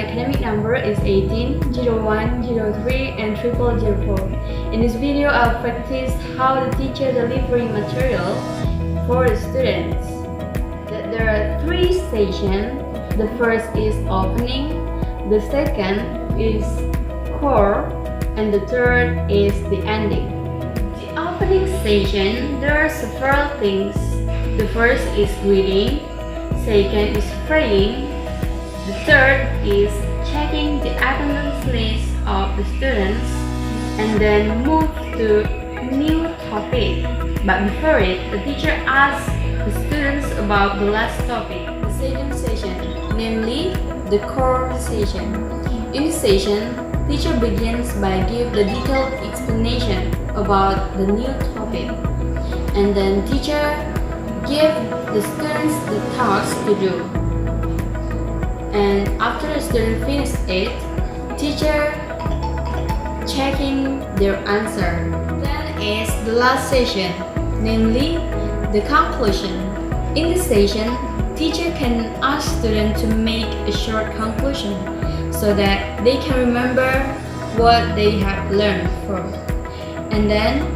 academic number is 18, 01, 03, and 0004. In this video, I'll practice how the teacher delivering material for the students. There are 3 stations. The first is opening, the second is core, and the third is the ending. The opening station, there are several things. The first is greeting, second is praying, the third is checking the attendance list of the students, and then move to new topic. But before it, the teacher asks the students about the last topic, the second session, namely the core session. In this session, teacher begins by give the detailed explanation about the new topic, and then teacher give the students the task to do. And after the student finishes it, teacher checking their answer. Then is the last session, namely the conclusion. In this session, teacher can ask students to make a short conclusion so that they can remember what they have learned from. And then,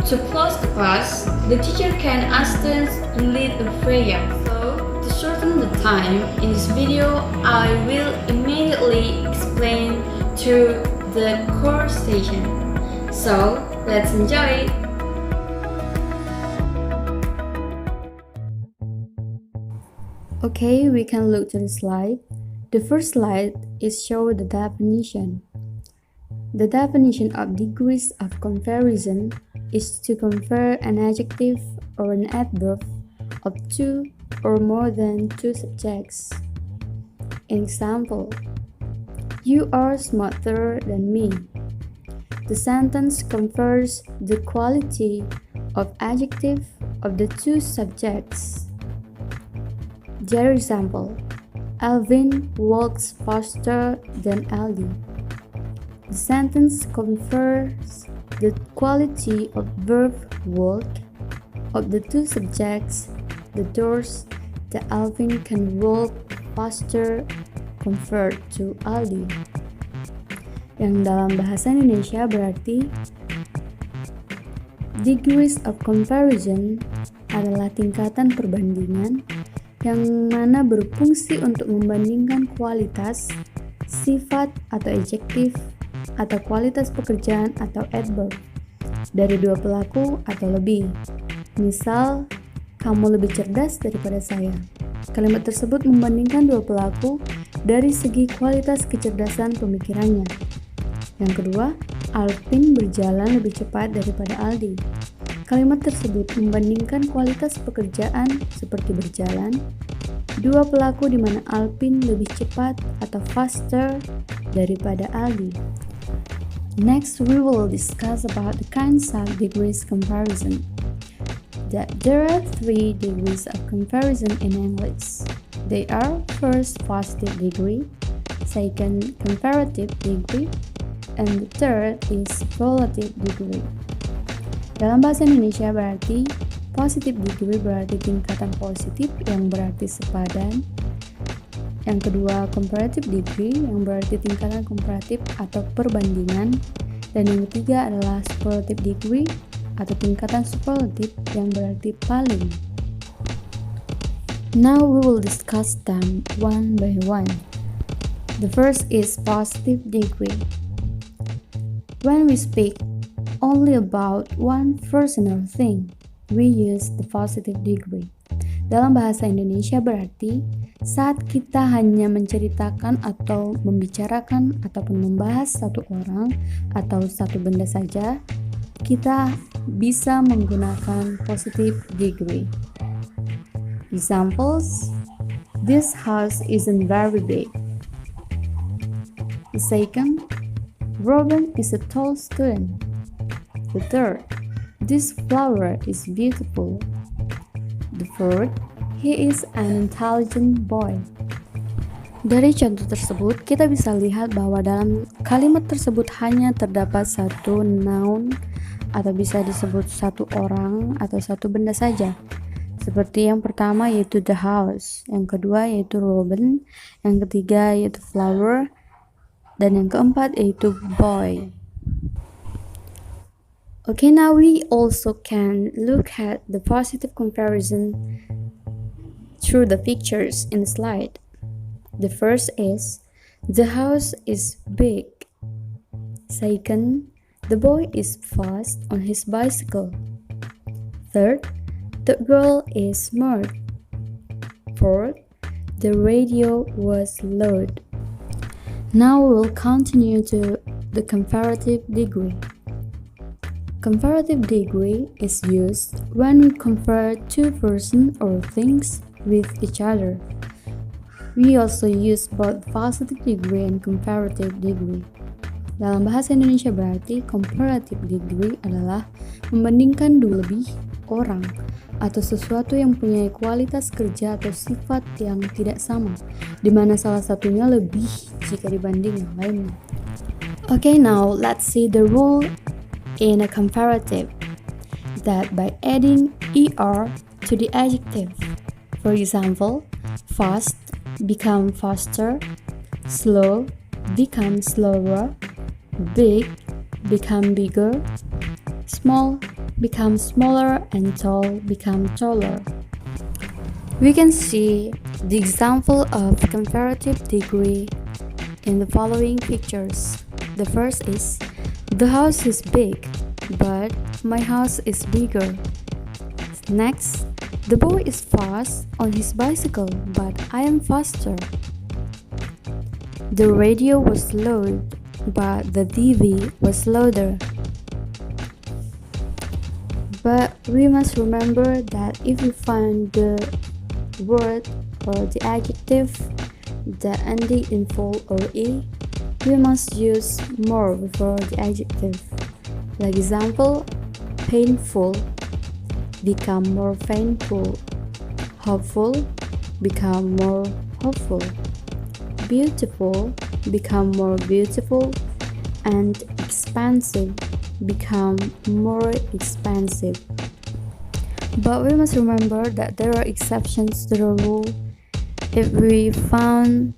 to close the class, the teacher can ask students to lead a prayer. So, to shorten the time, in this video, I will immediately explain to the core station. So, let's enjoy it! Okay, we can look to the slide. The first slide is show the definition. The definition of degrees of comparison is to compare an adjective or an adverb of 2 or more than 2 subjects. Example: you are smarter than me. The sentence compares the quality of adjective of the 2 subjects. Their example: Alvin walks faster than Aldi. The sentence confers the quality of verb walk of the 2 subjects, the doors that Alvin can walk faster compared to Aldi. Yang dalam bahasa Indonesia berarti degrees of comparison adalah tingkatan perbandingan yang mana berfungsi untuk membandingkan kualitas, sifat atau adjektif, atau kualitas pekerjaan atau adverb dari 2 pelaku atau lebih. Misal, kamu lebih cerdas daripada saya. Kalimat tersebut membandingkan 2 pelaku dari segi kualitas kecerdasan pemikirannya. Yang kedua, Alvin berjalan lebih cepat daripada Aldi. Kalimat tersebut membandingkan kualitas pekerjaan seperti berjalan, 2 pelaku di mana Alvin lebih cepat atau faster daripada Aldi. Next, we will discuss about the kinds of degrees comparison. There are 3 degrees of comparison in English. They are first positive degree, second comparative degree, and the third is superlative degree. Dalam bahasa Indonesia berarti positive degree berarti tingkatan positif yang berarti sepadan. Yang kedua comparative degree yang berarti tingkatan komparatif atau perbandingan. Dan yang ketiga adalah superlative degree atau tingkatan superlatif yang berarti paling. Now we will discuss them one by one. The first is positive degree. When we speak only about one personal thing, we use the positive degree. Dalam bahasa Indonesia berarti saat kita hanya menceritakan atau membicarakan ataupun membahas satu orang atau satu benda saja, kita bisa menggunakan positive degree. Examples: this house isn't very big. The second, Robin is a tall student. The third, this flower is beautiful. The fourth, he is an intelligent boy. Dari contoh tersebut, kita bisa lihat bahwa dalam kalimat tersebut hanya terdapat satu noun atau bisa disebut satu orang atau satu benda saja. Seperti yang pertama yaitu the house, yang kedua yaitu Robin, yang ketiga yaitu flower, dan yang keempat yaitu boy. Okay, now we also can look at the positive comparison through the pictures in the slide. The first is, the house is big. Second, the boy is fast on his bicycle. Third, the girl is smart. Fourth, the radio was loud. Now we'll continue to the comparative degree. Comparative degree is used when we compare two persons or things with each other. We also use both positive degree and comparative degree. Dalam bahasa Indonesia berarti comparative degree adalah membandingkan dua lebih orang atau sesuatu yang punya kualitas kerja atau sifat yang tidak sama, di mana salah satunya lebih jika dibanding yang lainnya. Okay, now let's see the rule in a comparative, that by adding er to the adjective. For example, fast become faster, slow become slower, big become bigger, small become smaller, and tall become taller. We can see the example of comparative degree in the following pictures. The first is, the house is big, but my house is bigger. Next, the boy is fast on his bicycle, but I am faster. The radio was loud, but the TV was louder. But we must remember that if we find the word or the adjective that ending in full or e, we must use more before the adjective. Like example, painful become more painful, hopeful become more hopeful, beautiful become more beautiful, and expensive become more expensive. But we must remember that there are exceptions to the rule. If we found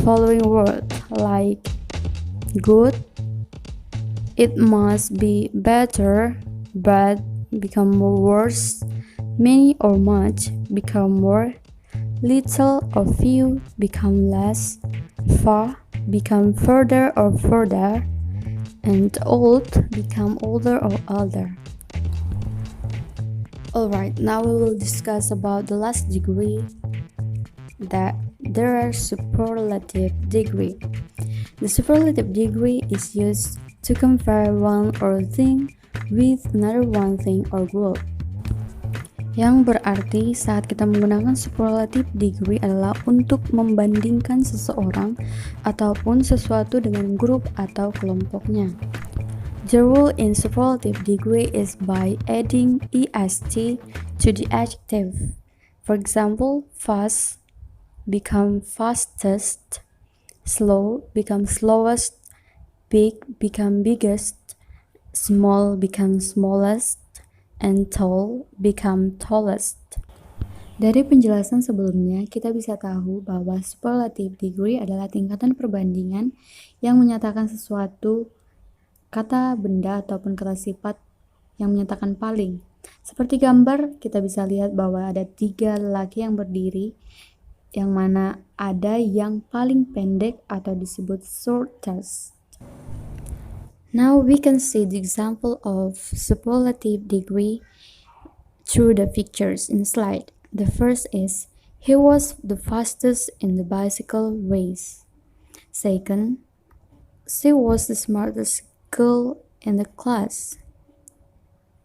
following word like good, it must be better, bad become more worse, many or much become more, little or few become less, far become further or further, and old become older or older. Alright, now we will discuss about the last degree, that there are superlative degree. The superlative degree is used to compare one or thing with another one thing or group. Yang berarti saat kita menggunakan superlative degree adalah untuk membandingkan seseorang ataupun sesuatu dengan grup atau kelompoknya. The rule in superlative degree is by adding est to the adjective. For example, fast become fastest, slow become slowest, big become biggest, small become smallest, and tall become tallest. Dari penjelasan sebelumnya, kita bisa tahu bahwa superlative degree adalah tingkatan perbandingan yang menyatakan sesuatu kata, benda, ataupun kata sifat yang menyatakan paling. Seperti gambar, kita bisa lihat bahwa ada 3 lelaki yang berdiri, yang mana ada yang paling pendek atau disebut shortest. Now we can see the example of superlative degree through the pictures in the slide. The first is, he was the fastest in the bicycle race. Second, she was the smartest girl in the class.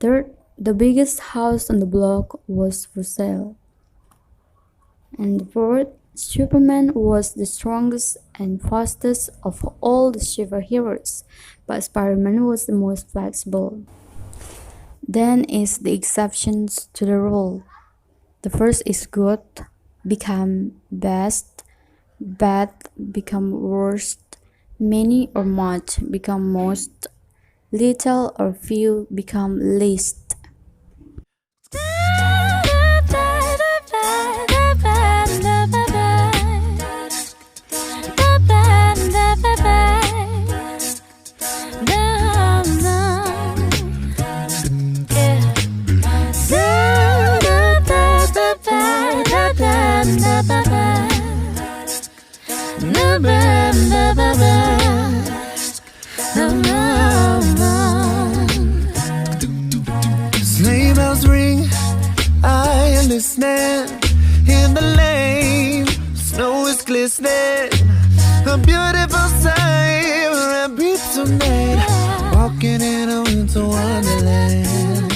Third, the biggest house on the block was for sale. And fourth, Superman was the strongest and fastest of all the superheroes, but Spider-Man was the most flexible. Then is the exceptions to the rule. The first is good become best, bad become worst, many or much become most, little or few become least. listening. A beautiful sight, we're happy tonight. Walking in a winter wonderland.